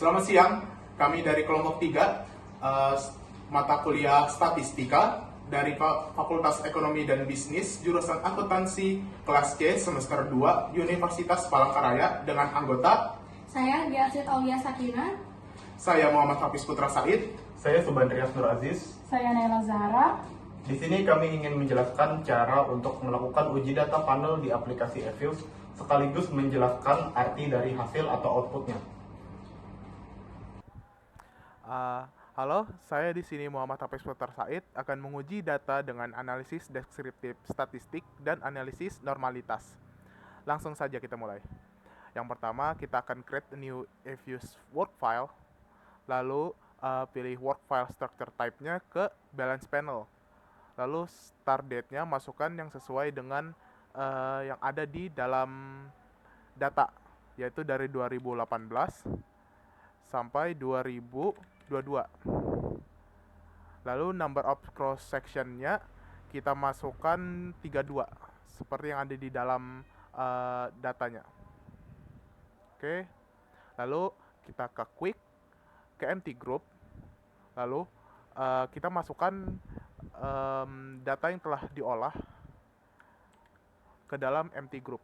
Selamat siang, kami dari kelompok 3, mata kuliah Statistika dari Fakultas Ekonomi dan Bisnis, jurusan Akuntansi, kelas C, semester 2, Universitas Palangkaraya, dengan anggota Saya Giasit Aulia Sakina. Saya Muhammad Hafiz Putra Said. Saya Subandrias Nur Aziz. Saya Naila Zahra. Di sini kami ingin menjelaskan cara untuk melakukan uji data panel di aplikasi eViews, sekaligus menjelaskan arti dari hasil atau outputnya. Halo, saya di sini Muhammad Hafiz Putra Said akan menguji data dengan analisis deskriptif statistik dan analisis normalitas. Langsung saja kita mulai. Yang pertama, kita akan create a new eViews work file, lalu pilih work file structure type-nya ke balance panel. Lalu start date-nya masukkan yang sesuai dengan yang ada di dalam data, yaitu dari 2018 sampai 2022. Lalu number of cross section-nya kita masukkan 32 seperti yang ada di dalam datanya. Oke. Lalu kita ke quick, ke empty group. Lalu kita masukkan data yang telah diolah ke dalam empty group.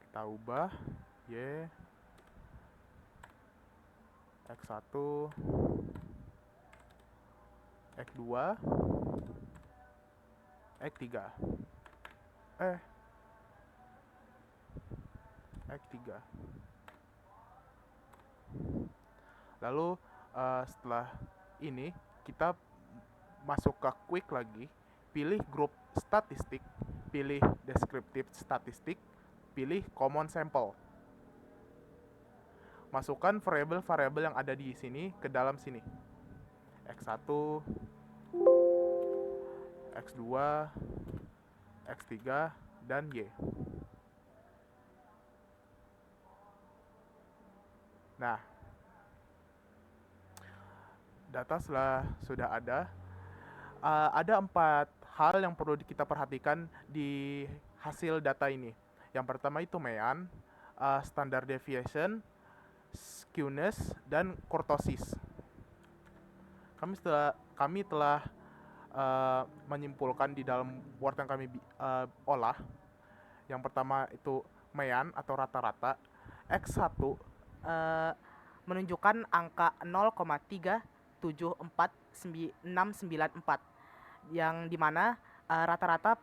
Kita ubah Y X1 X2 X3 X3. Lalu setelah ini kita masuk ke quick lagi, pilih group statistik, pilih descriptive statistik, pilih common sample. Masukkan variabel-variabel yang ada di sini ke dalam sini. X1, X2, X3, dan Y. Nah, data sudah ada 4 hal yang perlu kita perhatikan di hasil data ini. Yang pertama itu mean, standard deviation, skewness, dan kurtosis. Kami telah menyimpulkan di dalam Word yang kami olah. Yang pertama itu mean atau rata-rata. X1 menunjukkan angka 0,3749694, yang dimana rata-rata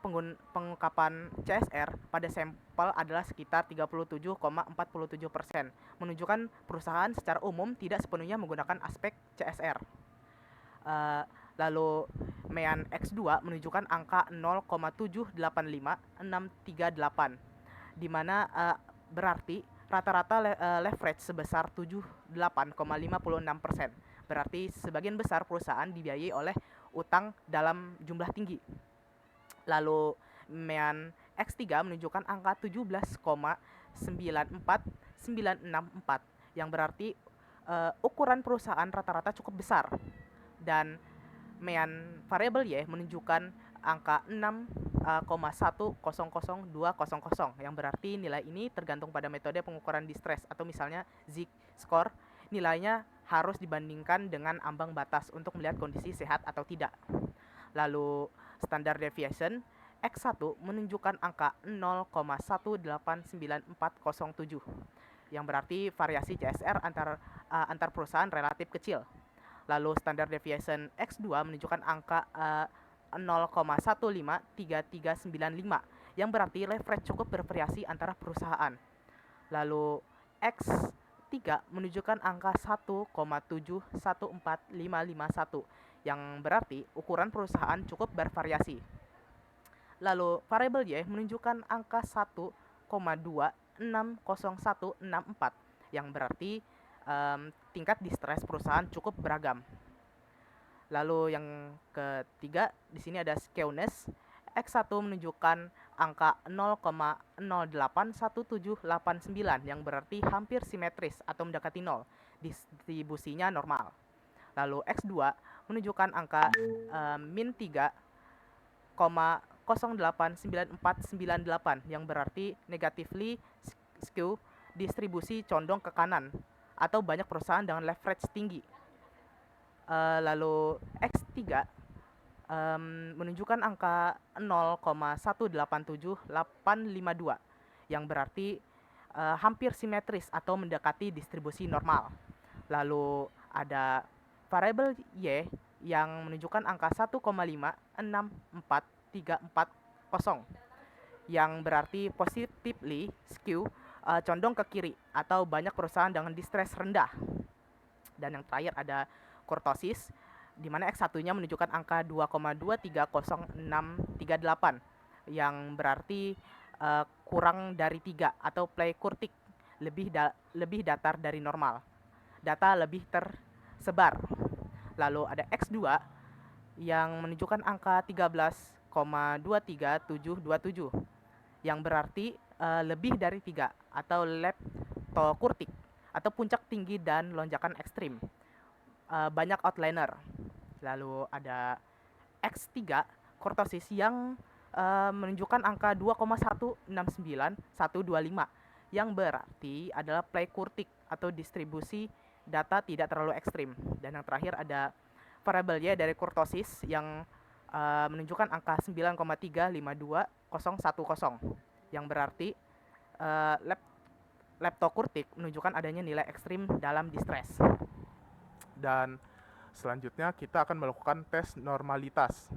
pengungkapan CSR pada sampel adalah sekitar 37,47%, menunjukkan perusahaan secara umum tidak sepenuhnya menggunakan aspek CSR. Lalu mean X2 menunjukkan angka 0,785638, di mana berarti rata-rata leverage sebesar 78,56%. Berarti sebagian besar perusahaan dibiayai oleh utang dalam jumlah tinggi. Lalu mean X3 menunjukkan angka 17,94964, yang berarti ukuran perusahaan rata-rata cukup besar. Dan mean variable Y menunjukkan angka 6,100200, yang berarti nilai ini tergantung pada metode pengukuran distress, atau misalnya Z-score. Nilainya harus dibandingkan dengan ambang batas untuk melihat kondisi sehat atau tidak. Lalu standard deviation X1 menunjukkan angka 0,189407, yang berarti variasi CSR antar perusahaan relatif kecil. Lalu standard deviation X2 menunjukkan angka 0,153395, yang berarti leverage cukup bervariasi antara perusahaan. Lalu X3 menunjukkan angka 1,714551, yang berarti ukuran perusahaan cukup bervariasi. Lalu variabel Y menunjukkan angka 1,260164, yang berarti tingkat distress perusahaan cukup beragam. Lalu yang ketiga, di sini ada skewness. X1 menunjukkan angka 0,081789, yang berarti hampir simetris atau mendekati 0. Distribusinya normal. Lalu X2 menunjukkan angka min 3,0 089498 yang berarti negatively skew, distribusi condong ke kanan atau banyak perusahaan dengan leverage tinggi. Lalu X3 menunjukkan angka 0,1878852 yang berarti hampir simetris atau mendekati distribusi normal. Lalu ada variabel Y yang menunjukkan angka 1,564340 yang berarti positively skew, condong ke kiri atau banyak perusahaan dengan distress rendah. Dan yang terakhir ada kurtosis di mana X1-nya menunjukkan angka 2,230638 yang berarti kurang dari 3 atau plekurtik, lebih datar dari normal. Data lebih tersebar. Lalu ada X2 yang menunjukkan angka 13,23727 yang berarti lebih dari 3 atau leptokurtik atau puncak tinggi dan lonjakan ekstrim. Banyak outliner. Lalu ada X3 kurtosis yang menunjukkan angka 2,169125 yang berarti adalah plekurtik atau distribusi data tidak terlalu ekstrim. Dan yang terakhir ada variabel Y dari kurtosis yang menunjukkan angka 9,352010 yang berarti leptokurtik menunjukkan adanya nilai ekstrim dalam distress. Dan selanjutnya kita akan melakukan tes normalitas.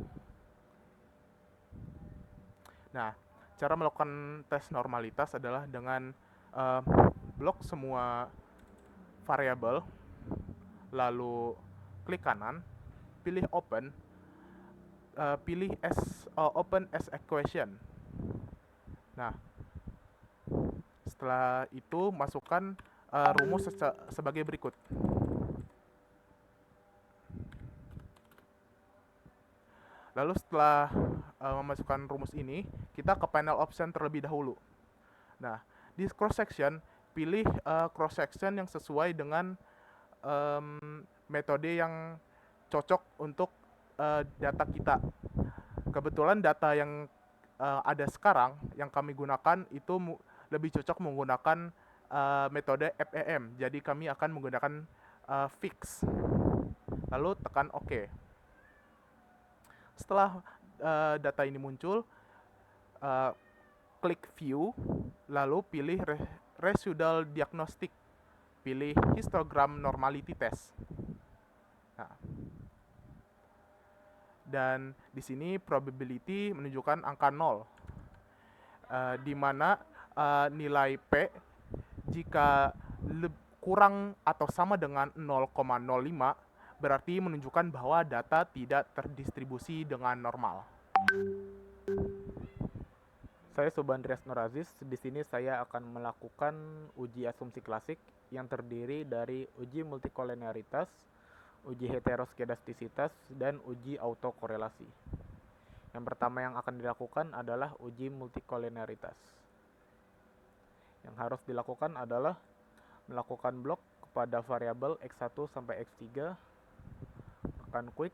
Nah, cara melakukan tes normalitas adalah dengan blok semua variabel, lalu klik kanan, pilih open, pilih open as equation. Nah, setelah itu masukkan rumus sebagai berikut. Lalu setelah memasukkan rumus ini, kita ke panel option terlebih dahulu. Nah, di cross section, pilih cross section yang sesuai dengan metode yang cocok untuk data kita. Kebetulan data yang ada sekarang yang kami gunakan itu lebih cocok menggunakan metode FEM. Jadi kami akan menggunakan fix. Lalu tekan OK. Setelah data ini muncul, klik view, lalu pilih residual diagnostic, pilih histogram normality test. Nah, dan di sini probability menunjukkan angka 0, di mana nilai P jika kurang atau sama dengan 0,05 berarti menunjukkan bahwa data tidak terdistribusi dengan normal. Saya Subandrias Nuraziz. Di sini saya akan melakukan uji asumsi klasik yang terdiri dari uji multikolenialitas, uji heteroskedastisitas, dan uji autokorelasi. Yang pertama yang akan dilakukan adalah uji multikolenialitas. Yang harus dilakukan adalah melakukan blok kepada variabel X1 sampai X3, tekan quick,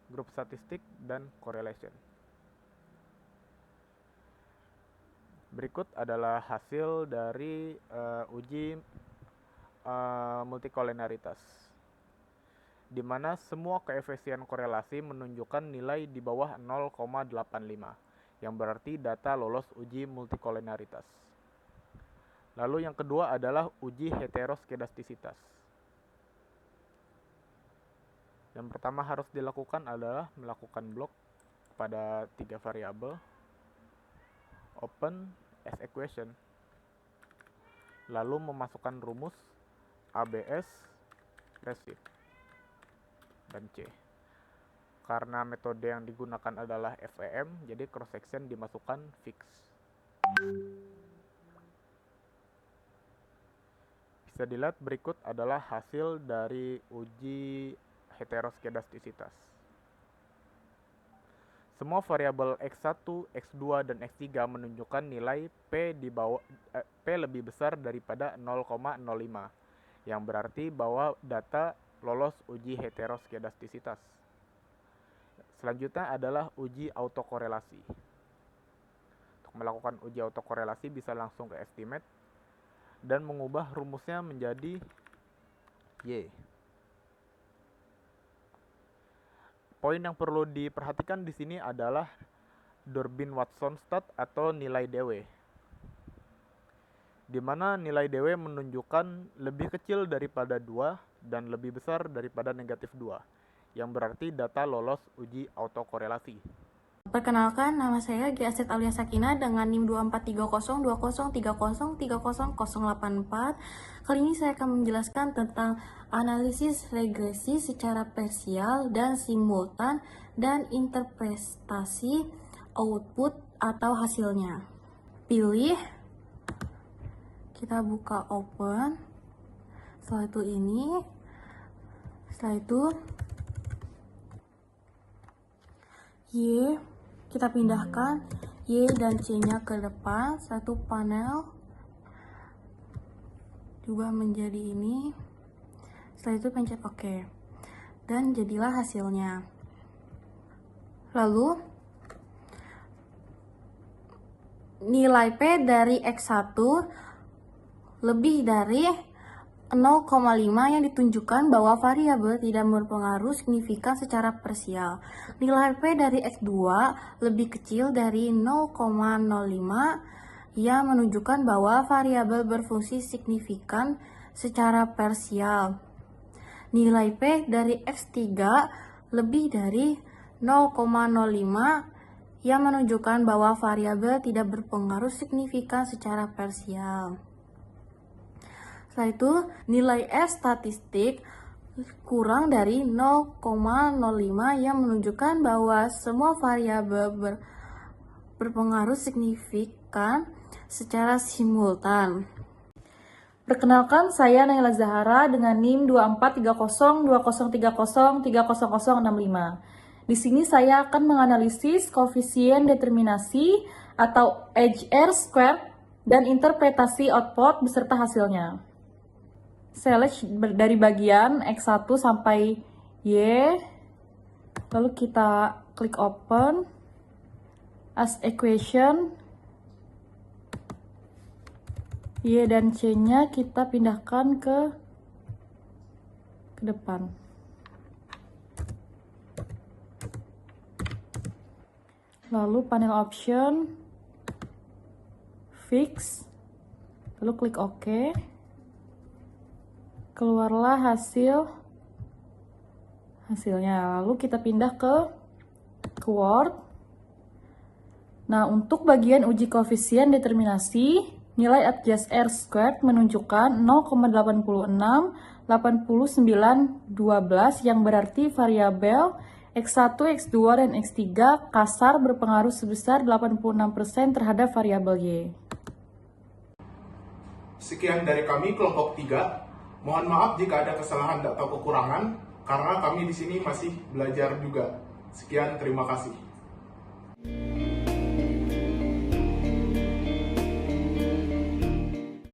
grup statistik, dan correlation. Berikut adalah hasil dari uji multikolenialitas, di mana semua koefisien korelasi menunjukkan nilai di bawah 0,85, yang berarti data lolos uji multikolenialitas. Lalu yang kedua adalah uji heteroskedastisitas. Yang pertama harus dilakukan adalah melakukan blok pada 3 variabel, open as equation, lalu memasukkan rumus ABS, receive, dan C. Karena metode yang digunakan adalah FEM, jadi cross section dimasukkan fix. Bisa dilihat berikut adalah hasil dari uji heteroskedastisitas. Semua variabel X1, X2, dan X3 menunjukkan nilai P lebih besar daripada 0,05, yang berarti bahwa data lolos uji heteroskedastisitas. Selanjutnya adalah uji autokorelasi. Untuk melakukan uji autokorelasi bisa langsung ke estimate dan mengubah rumusnya menjadi Y. Poin yang perlu diperhatikan di sini adalah Durbin-Watson stat atau nilai DW, di mana nilai DW menunjukkan lebih kecil daripada 2 dan lebih besar daripada negatif 2, yang berarti data lolos uji autokorelasi. Perkenalkan, nama saya Giasit Aulia Sakina dengan NIM 24302030303084. Kali ini saya akan menjelaskan tentang analisis regresi secara parsial dan simultan dan interpretasi output atau hasilnya. Pilih, kita buka open, setelah itu ini, setelah itu Y, kita pindahkan Y dan C-nya ke depan, satu panel diubah menjadi ini. Setelah itu pencet OK dan jadilah hasilnya. Lalu nilai P dari X1 lebih dari 0,5 yang ditunjukkan bahwa variabel tidak berpengaruh signifikan secara parsial. Nilai P dari X2 lebih kecil dari 0,05 yang menunjukkan bahwa variabel berfungsi signifikan secara parsial. Nilai P dari X3 lebih dari 0,05 yang menunjukkan bahwa variabel tidak berpengaruh signifikan secara parsial. Setelah itu, nilai S statistik kurang dari 0,05 yang menunjukkan bahwa semua variabel berpengaruh signifikan secara simultan. Perkenalkan, saya Naila Zahara dengan NIM 243020303065. Di sini saya akan menganalisis koefisien determinasi atau HR² dan interpretasi output beserta hasilnya. Select dari bagian X1 sampai Y, lalu kita klik open as equation. Y dan C-nya kita pindahkan ke depan. Lalu panel option, fix, lalu klik OK. Keluarlah hasilnya. Lalu kita pindah ke Word. Nah, untuk bagian uji koefisien determinasi, nilai adjust R² menunjukkan 0,86, 89, 12 yang berarti variabel X1, X2, dan X3 kasar berpengaruh sebesar 86% terhadap variabel Y. Sekian dari kami kelompok 3. Mohon maaf jika ada kesalahan atau kekurangan, karena kami di sini masih belajar juga. Sekian, terima kasih.